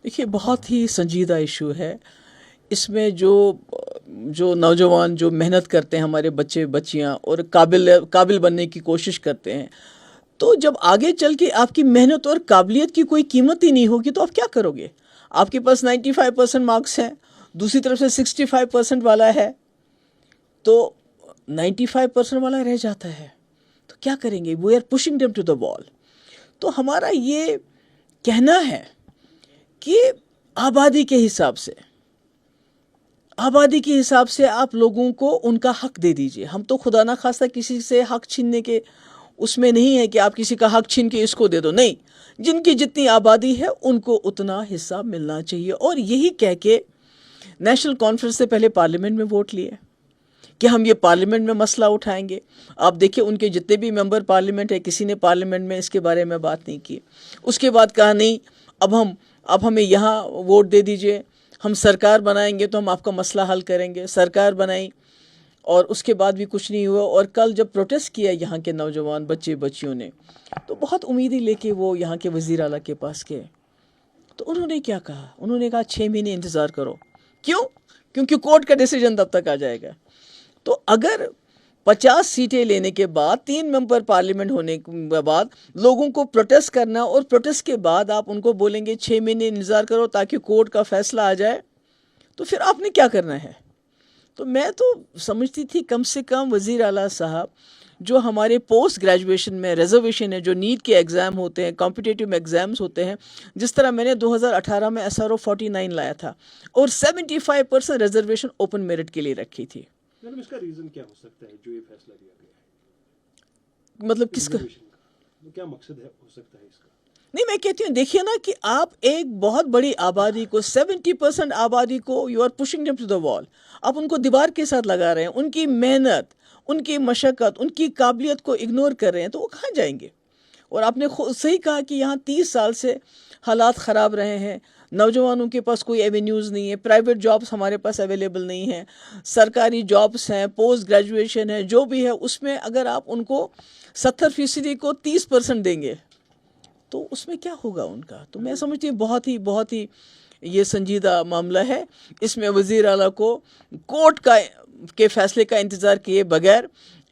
دیکھیے بہت ہی سنجیدہ ایشو ہے. اس میں جو نوجوان جو محنت کرتے ہیں، ہمارے بچے بچیاں، اور قابل بننے کی کوشش کرتے ہیں، تو جب آگے چل کے آپ کی محنت اور قابلیت کی کوئی قیمت ہی نہیں ہوگی تو آپ کیا کرو گے؟ آپ کے پاس 95% مارکس ہیں، دوسری طرف سے 65% والا ہے، تو 95% والا رہ جاتا ہے تو کیا کریں گے؟ We are pushing them to the wall. تو ہمارا یہ کہنا ہے کہ آبادی کے حساب سے آپ لوگوں کو ان کا حق دے دیجئے. ہم تو خدا نہ خواستہ کسی سے حق چھیننے کے اس میں نہیں ہے کہ آپ کسی کا حق چھین کے اس کو دے دو، نہیں. جن کی جتنی آبادی ہے ان کو اتنا حصہ ملنا چاہیے. اور یہی کہہ کے نیشنل کانفرنس سے پہلے پارلیمنٹ میں ووٹ لیے کہ ہم یہ پارلیمنٹ میں مسئلہ اٹھائیں گے. آپ دیکھیں ان کے جتنے بھی ممبر پارلیمنٹ ہے، کسی نے پارلیمنٹ میں اس کے بارے میں بات نہیں کی. اس کے بعد کہا نہیں، اب ہمیں یہاں ووٹ دے دیجئے، ہم سرکار بنائیں گے تو ہم آپ کا مسئلہ حل کریں گے. سرکار بنائی اور اس کے بعد بھی کچھ نہیں ہوا. اور کل جب پروٹیسٹ کیا یہاں کے نوجوان بچے بچیوں نے، تو بہت امیدیں لے کے وہ یہاں کے وزیر اعلیٰ کے پاس گئے. تو انہوں نے کیا کہا؟ انہوں نے کہا 6 مہینے انتظار کرو. کیوں؟ کیونکہ کورٹ کا ڈیسیجن تب تک آ جائے گا. تو اگر 50 سیٹیں لینے کے بعد 3 ممبر پارلیمنٹ ہونے کے بعد لوگوں کو پروٹیسٹ کرنا، اور پروٹیسٹ کے بعد آپ ان کو بولیں گے 6 مہینے انتظار کرو تاکہ کورٹ کا فیصلہ آ جائے، تو پھر آپ نے کیا کرنا ہے؟ تو میں تو سمجھتی تھی کم سے کم وزیر اعلیٰ صاحب جو ہمارے پوسٹ گریجویشن میں ریزرویشن ہے، جو نیٹ کے ایگزام ہوتے ہیں، کمپٹیٹیو ایگزامز ہوتے ہیں، جس طرح میں نے 2018 میں SRO 49 لایا تھا اور 75% ریزرویشن اوپن میرٹ کے لیے رکھی تھی. مطلب اس کا ریزن کیا ہو سکتا ہے جو یہ فیصلہ لیا گیا ہے؟ مطلب کس کا؟ کیا مقصد ہے ہو سکتا ہے اس کا؟ نہیں، میں کہتی ہوں دیکھیے نا کہ آپ ایک بہت بڑی آبادی کو، 70% آبادی کو you are pushing them to the wall. آپ ان کو دیوار کے ساتھ لگا رہے ہیں، ان کی محنت، ان کی مشقت، ان کی قابلیت کو اگنور کر رہے ہیں، تو وہ کہاں جائیں گے؟ اور آپ نے صحیح کہا کہ یہاں 30 سال سے حالات خراب رہے ہیں، نوجوانوں کے پاس کوئی ایونیوز نہیں ہے، پرائیویٹ جابس ہمارے پاس اویلیبل نہیں ہیں، سرکاری جابس ہیں، پوسٹ گریجویشن ہے، جو بھی ہے اس میں اگر آپ ان کو 70% کو 30% دیں گے تو اس میں کیا ہوگا ان کا؟ تو میں سمجھتی ہوں بہت ہی یہ سنجیدہ معاملہ ہے. اس میں وزیر اعلیٰ کو کورٹ کے فیصلے کا انتظار کیے بغیر،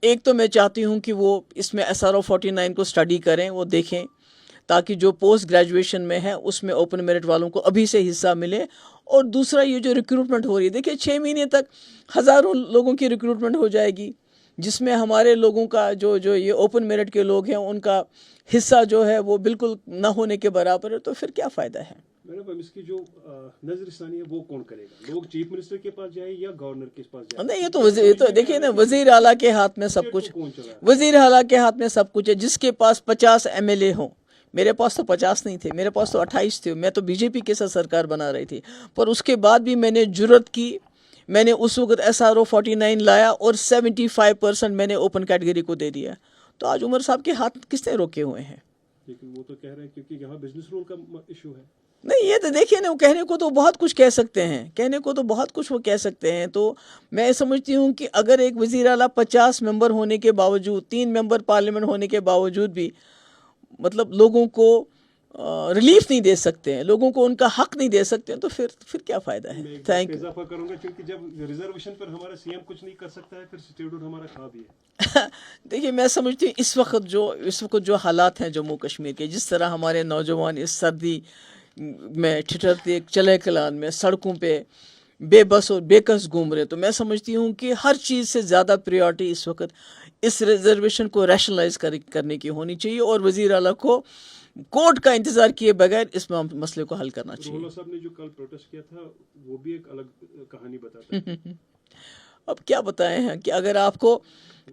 ایک تو میں چاہتی ہوں کہ وہ اس میں SRO 49 کو اسٹڈی کریں، وہ دیکھیں تاکہ جو پوسٹ گریجویشن میں ہے اس میں اوپن میرٹ والوں کو ابھی سے حصہ ملے. اور دوسرا یہ جو ریکروٹمنٹ ہو رہی ہے، دیکھیں 6 مہینے تک ہزاروں لوگوں کی ریکروٹمنٹ ہو جائے گی، جس میں ہمارے لوگوں کا جو یہ اوپن میرٹ کے لوگ ہیں ان کا حصہ جو ہے وہ بالکل نہ ہونے کے برابر ہے. تو پھر کیا فائدہ ہے؟ میڈم اس کی جو نظر ثانی ہے وہ کون کرے گا؟ لوگ چیف منسٹر کے پاس جائیں یا گورنر کے پاس جائیں؟ نہیں، یہ تو دیکھیے نا، وزیر اعلیٰ کے ہاتھ میں سب کچھ، وزیر اعلیٰ کے ہاتھ میں سب کچھ ہے. جس کے پاس 50 MLA ہوں، میرے پاس تو 50 نہیں تھے، میرے پاس تو 28 تھے. میں تو BJP کے ساتھ سرکار بنا رہی تھی، پر اس کے بعد بھی میں نے جرت کی، میں نے اس وقت SRO 49 لایا اور 75% میں نے اوپن کیٹیگری کو دے دیا. تو آج عمر صاحب کے ہاتھ کس نے روکے ہوئے ہیں؟ لیکن وہ تو کہہ رہے ہیں کیونکہ یہاں بزنس رول کا ایشو ہے. نہیں، یہ تو دیکھیے نا، کہنے کو تو بہت کچھ کہہ سکتے ہیں، وہ کہہ سکتے ہیں. تو میں سمجھتی ہوں کہ اگر ایک وزیر اعلیٰ 50 ممبر ہونے کے باوجود، 3 ممبر پارلیمنٹ ہونے کے باوجود بھی مطلب لوگوں کو ریلیف نہیں دے سکتے ہیں، لوگوں کو ان کا حق نہیں دے سکتے ہیں، تو پھر کیا فائدہ ہے؟ Thank you. اضافہ کروں گا کیونکہ جب ریزرویشن پر ہمارا CM کچھ نہیں کر سکتا ہے، پھر اسٹیٹوٹ ہمارا کہاں بھی ہے. دیکھیے میں سمجھتی ہوں اس وقت جو حالات ہیں جموں کشمیر کے، جس طرح ہمارے نوجوان اس سردی میں ٹھٹھرتے چلے کلان میں سڑکوں پہ بے بس اور بے کس گھوم رہے، تو میں سمجھتی ہوں کہ ہر چیز سے زیادہ پریورٹی اس وقت اس ریزرویشن کو ریشنلائز کرنے کی ہونی چاہیے، اور وزیر اعلیٰ کو کورٹ کا انتظار کیے بغیر اس مسئلے کو حل کرنا چاہیے. روحلا صاحب نے جو کل پروٹیسٹ کیا تھا وہ بھی ایک الگ کہانی بتاتا ہے. اب کیا بتائیں ہیں کہ اگر آپ کو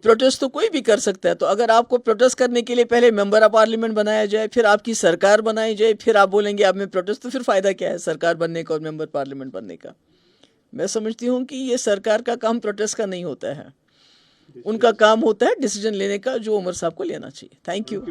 پروٹیسٹ تو کوئی بھی کر سکتا ہے، تو اگر آپ کو پروٹیسٹ کرنے کے لیے پہلے ممبر آف پارلیمنٹ بنایا جائے، پھر آپ کی سرکار بنائی جائے، پھر آپ بولیں گے اب میں پروٹیسٹ، تو پھر فائدہ کیا ہے سرکار بننے کا اور ممبر پارلیمنٹ بننے کا؟ میں سمجھتی ہوں کہ یہ سرکار کا کام پروٹیسٹ کا نہیں ہوتا ہے، ان کا کام ہوتا ہے ڈیسیجن لینے کا، جو عمر صاحب کو لینا چاہیے. Thank you.